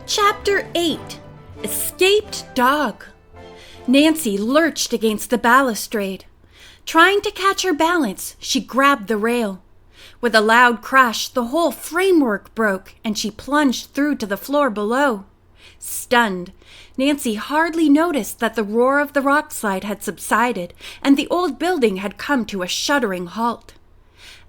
Chapter 8. Escaped Dog. Nancy lurched against the balustrade. Trying to catch her balance, she grabbed the rail. With a loud crash, the whole framework broke, and she plunged through to the floor below. Stunned, Nancy hardly noticed that the roar of the rockslide had subsided, and the old building had come to a shuddering halt.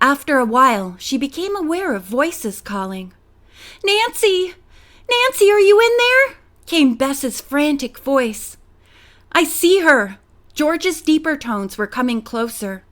After a while, she became aware of voices calling. "Nancy! Nancy, are you in there?" came Bess's frantic voice. "I see her." George's deeper tones were coming closer.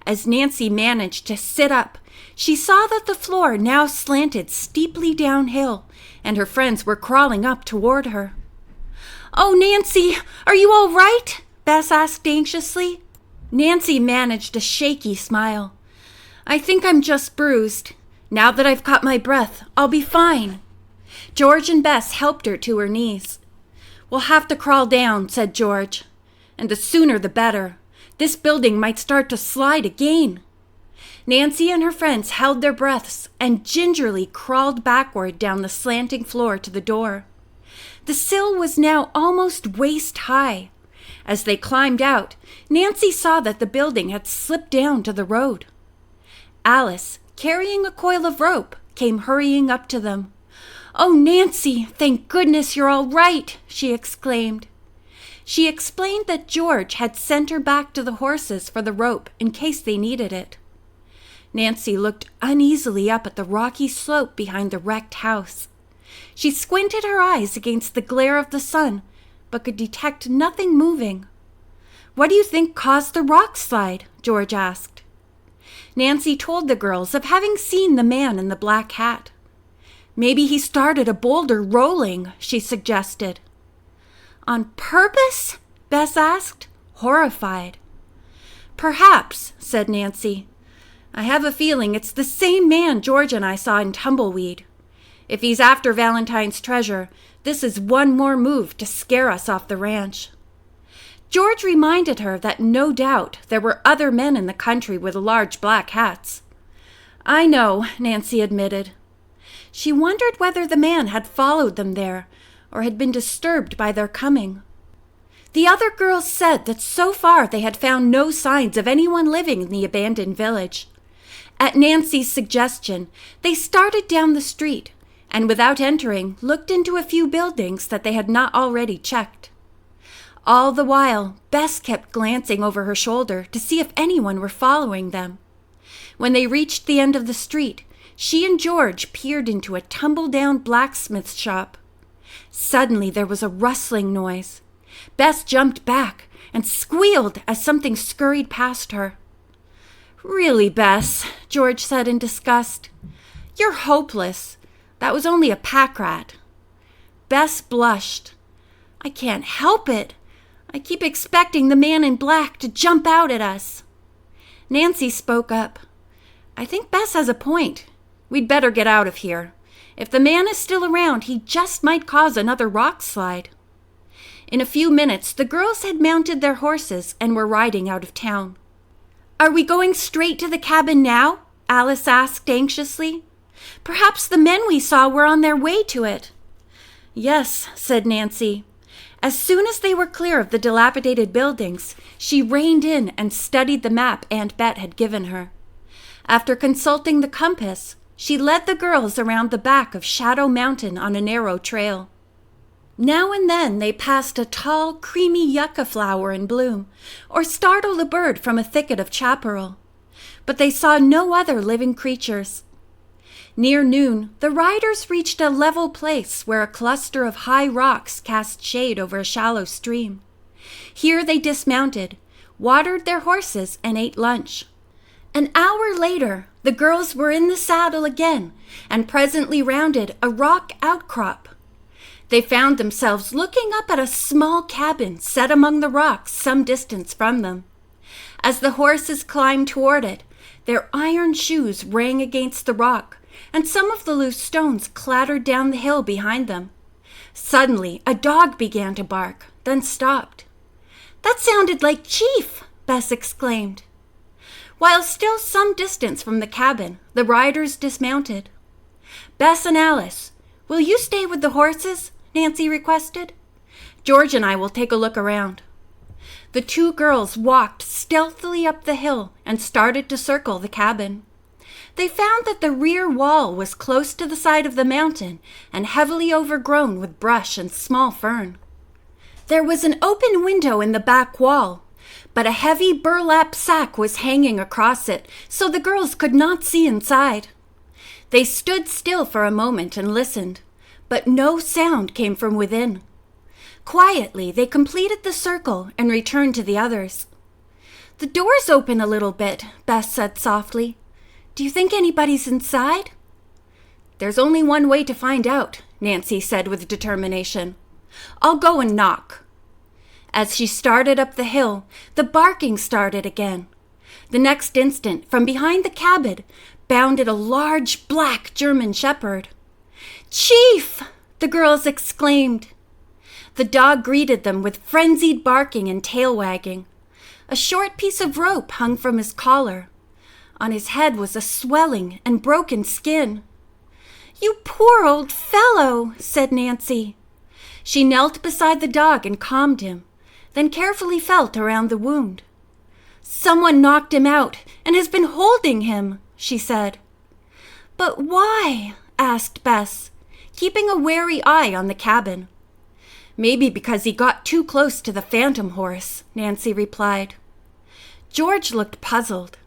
As Nancy managed to sit up, she saw that the floor now slanted steeply downhill, and her friends were crawling up toward her. "Oh, Nancy, are you all right?" Bess asked anxiously. Nancy managed a shaky smile. "I think I'm just bruised. Now that I've caught my breath, I'll be fine." George and Bess helped her to her knees. "We'll have to crawl down," said George. "And the sooner the better. This building might start to slide again." Nancy and her friends held their breaths and gingerly crawled backward down the slanting floor to the door. The sill was now almost waist high. As they climbed out, Nancy saw that the building had slipped down to the road. Alice, carrying a coil of rope, came hurrying up to them. "Oh, Nancy, thank goodness you're all right," she exclaimed. She explained that George had sent her back to the horses for the rope in case they needed it. Nancy looked uneasily up at the rocky slope behind the wrecked house. She squinted her eyes against the glare of the sun, but could detect nothing moving. "What do you think caused the rock slide?" George asked. Nancy told the girls of having seen the man in the black hat. "Maybe he started a boulder rolling," she suggested. "On purpose?" Bess asked, horrified. "Perhaps," said Nancy. "I have a feeling it's the same man George and I saw in Tumbleweed. If he's after Valentine's treasure, this is one more move to scare us off the ranch." George reminded her that no doubt there were other men in the country with large black hats. "I know," Nancy admitted. She wondered whether the man had followed them there or had been disturbed by their coming. The other girls said that so far they had found no signs of anyone living in the abandoned village. At Nancy's suggestion, they started down the street and without entering looked into a few buildings that they had not already checked. All the while, Bess kept glancing over her shoulder to see if anyone were following them. When they reached the end of the street, she and George peered into a tumble-down blacksmith shop. Suddenly there was a rustling noise. Bess jumped back and squealed as something scurried past her. "Really, Bess," George said in disgust. "You're hopeless. That was only a pack rat." Bess blushed. "I can't help it. I keep expecting the man in black to jump out at us." Nancy spoke up. "I think Bess has a point. We'd better get out of here. If the man is still around, he just might cause another rock slide." In a few minutes, the girls had mounted their horses and were riding out of town. "Are we going straight to the cabin now?" Alice asked anxiously. "Perhaps the men we saw were on their way to it." "Yes," said Nancy. As soon as they were clear of the dilapidated buildings, she reined in and studied the map Aunt Bet had given her. After consulting the compass, she led the girls around the back of Shadow Mountain on a narrow trail. Now and then they passed a tall, creamy yucca flower in bloom, or startled a bird from a thicket of chaparral. But they saw no other living creatures. Near noon, the riders reached a level place where a cluster of high rocks cast shade over a shallow stream. Here they dismounted, watered their horses, and ate lunch. An hour later, the girls were in the saddle again and presently rounded a rock outcrop. They found themselves looking up at a small cabin set among the rocks some distance from them. As the horses climbed toward it, their iron shoes rang against the rock, and some of the loose stones clattered down the hill behind them. Suddenly, a dog began to bark, then stopped. "That sounded like Chief!" Bess exclaimed. While still some distance from the cabin, the riders dismounted. Bess and Alice, "Will you stay with the horses?" Nancy requested. "George and I will take a look around." The two girls walked stealthily up the hill and started to circle the cabin. They found that the rear wall was close to the side of the mountain and heavily overgrown with brush and small fern. There was an open window in the back wall, but a heavy burlap sack was hanging across it, so the girls could not see inside. They stood still for a moment and listened, but no sound came from within. Quietly, they completed the circle and returned to the others. "The door's open a little bit," Bess said softly. "Do you think anybody's inside?" "There's only one way to find out," Nancy said with determination. "I'll go and knock." As she started up the hill, the barking started again. The next instant, from behind the cabin, bounded a large black German shepherd. "Chief!" the girls exclaimed. The dog greeted them with frenzied barking and tail wagging. A short piece of rope hung from his collar. On his head was a swelling and broken skin. "You poor old fellow," said Nancy. She knelt beside the dog and calmed him, then carefully felt around the wound. "Someone knocked him out and has been holding him," she said. "But why?" asked Bess, keeping a wary eye on the cabin. "Maybe because he got too close to the phantom horse," Nancy replied. George looked puzzled.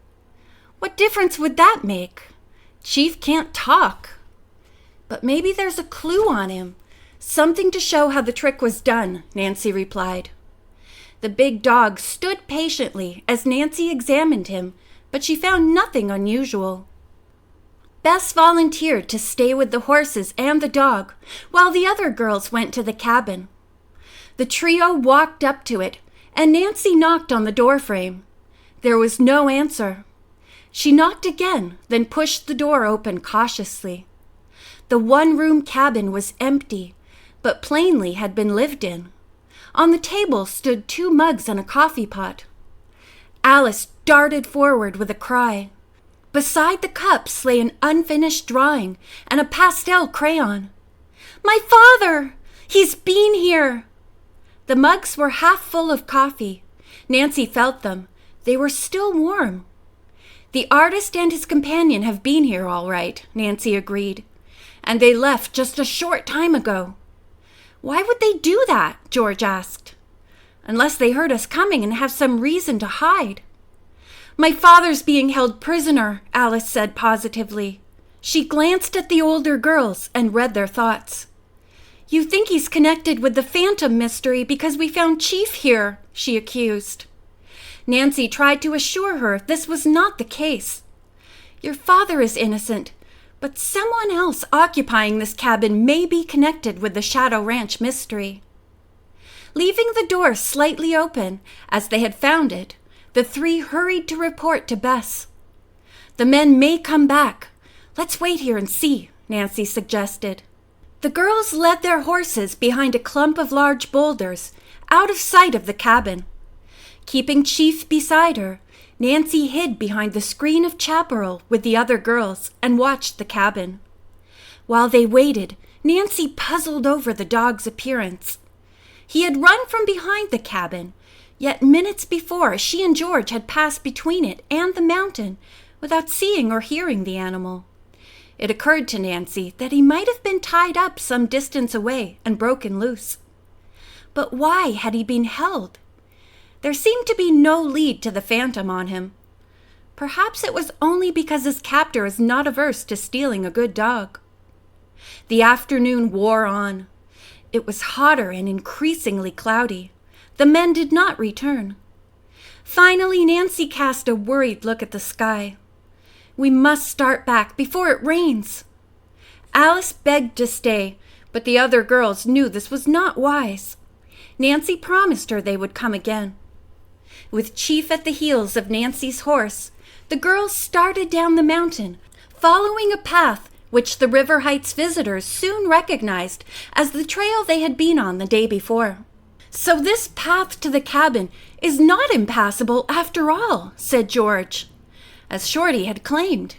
"What difference would that make? Chief can't talk." "But maybe there's a clue on him, something to show how the trick was done," Nancy replied. The big dog stood patiently as Nancy examined him, but she found nothing unusual. Bess volunteered to stay with the horses and the dog, while the other girls went to the cabin. The trio walked up to it, and Nancy knocked on the doorframe. There was no answer. She knocked again, then pushed the door open cautiously. The one-room cabin was empty, but plainly had been lived in. On the table stood 2 mugs and a coffee pot. Alice darted forward with a cry. Beside the cups lay an unfinished drawing and a pastel crayon. "My father! He's been here!" The mugs were half full of coffee. Nancy felt them. They were still warm. "The artist and his companion have been here all right," Nancy agreed. "And they left just a short time ago." "Why would they do that?" George asked. "Unless they heard us coming and have some reason to hide." "My father's being held prisoner," Alice said positively. She glanced at the older girls and read their thoughts. "You think he's connected with the phantom mystery because we found Chief here," she accused. Nancy tried to assure her this was not the case. "Your father is innocent, but someone else occupying this cabin may be connected with the Shadow Ranch mystery." Leaving the door slightly open, as they had found it, the 3 hurried to report to Bess. "The men may come back. Let's wait here and see," Nancy suggested. The girls led their horses behind a clump of large boulders, out of sight of the cabin. Keeping Chief beside her, Nancy hid behind the screen of chaparral with the other girls and watched the cabin. While they waited, Nancy puzzled over the dog's appearance. He had run from behind the cabin, yet minutes before she and George had passed between it and the mountain without seeing or hearing the animal. It occurred to Nancy that he might have been tied up some distance away and broken loose. But why had he been held? There seemed to be no lead to the phantom on him. Perhaps it was only because his captor is not averse to stealing a good dog. The afternoon wore on. It was hotter and increasingly cloudy. The men did not return. Finally, Nancy cast a worried look at the sky. "We must start back before it rains." Alice begged to stay, but the other girls knew this was not wise. Nancy promised her they would come again. With Chief at the heels of Nancy's horse, the girls started down the mountain, following a path which the River Heights visitors soon recognized as the trail they had been on the day before. "So this path to the cabin is not impassable after all," said George, as Shorty had claimed.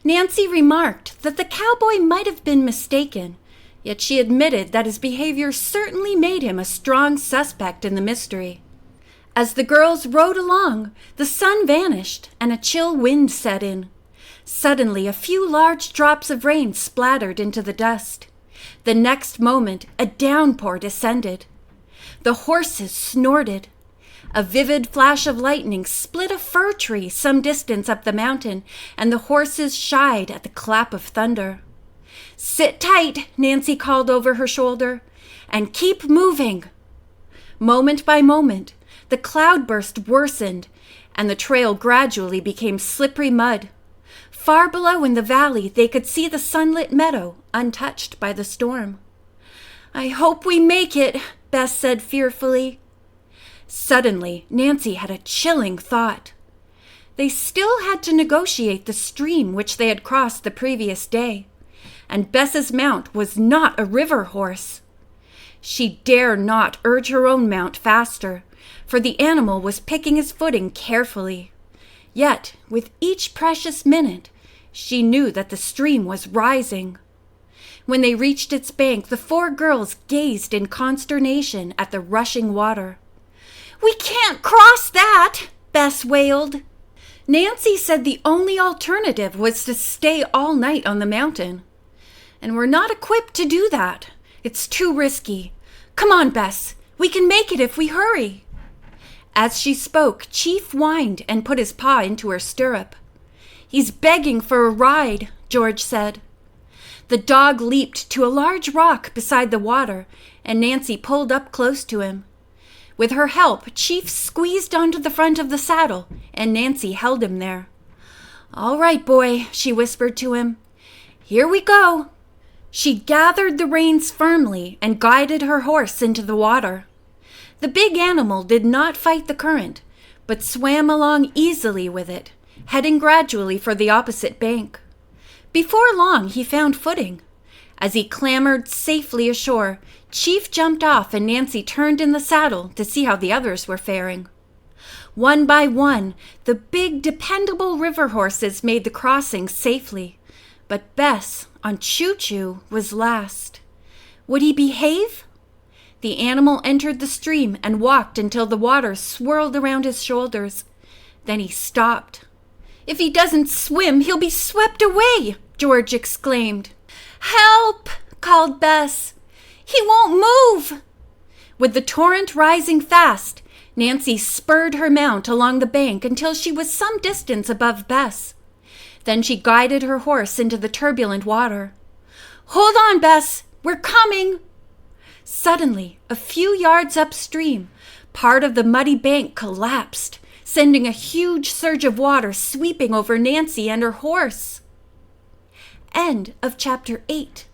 Nancy remarked that the cowboy might have been mistaken, yet she admitted that his behavior certainly made him a strong suspect in the mystery. As the girls rode along, the sun vanished and a chill wind set in. Suddenly, a few large drops of rain splattered into the dust. The next moment, a downpour descended. The horses snorted. A vivid flash of lightning split a fir tree some distance up the mountain, and the horses shied at the clap of thunder. "Sit tight," Nancy called over her shoulder, "and keep moving." Moment by moment, the cloudburst worsened, and the trail gradually became slippery mud. Far below in the valley, they could see the sunlit meadow, untouched by the storm. "I hope we make it," Bess said fearfully. Suddenly, Nancy had a chilling thought. They still had to negotiate the stream which they had crossed the previous day, and Bess's mount was not a river horse. She dare not urge her own mount faster, for the animal was picking his footing carefully. Yet, with each precious minute, she knew that the stream was rising. When they reached its bank, the four girls gazed in consternation at the rushing water. "We can't cross that," Bess wailed. Nancy said the only alternative was to stay all night on the mountain. "And we're not equipped to do that. It's too risky. Come on, Bess. We can make it if we hurry." As she spoke, Chief whined and put his paw into her stirrup. "He's begging for a ride," George said. The dog leaped to a large rock beside the water, and Nancy pulled up close to him. With her help, Chief squeezed onto the front of the saddle, and Nancy held him there. "All right, boy," she whispered to him. "Here we go." She gathered the reins firmly and guided her horse into the water. The big animal did not fight the current, but swam along easily with it, heading gradually for the opposite bank. Before long, he found footing. As he clambered safely ashore, Chief jumped off and Nancy turned in the saddle to see how the others were faring. One by one, the big, dependable river horses made the crossing safely, but Bess, on Choo-Choo, was last. Would he behave? The animal entered the stream and walked until the water swirled around his shoulders. Then he stopped. "If he doesn't swim, he'll be swept away," George exclaimed. "Help!" called Bess. "He won't move!" With the torrent rising fast, Nancy spurred her mount along the bank until she was some distance above Bess. Then she guided her horse into the turbulent water. "Hold on, Bess! We're coming!" Suddenly, a few yards upstream, part of the muddy bank collapsed, sending a huge surge of water sweeping over Nancy and her horse. End of Chapter 8.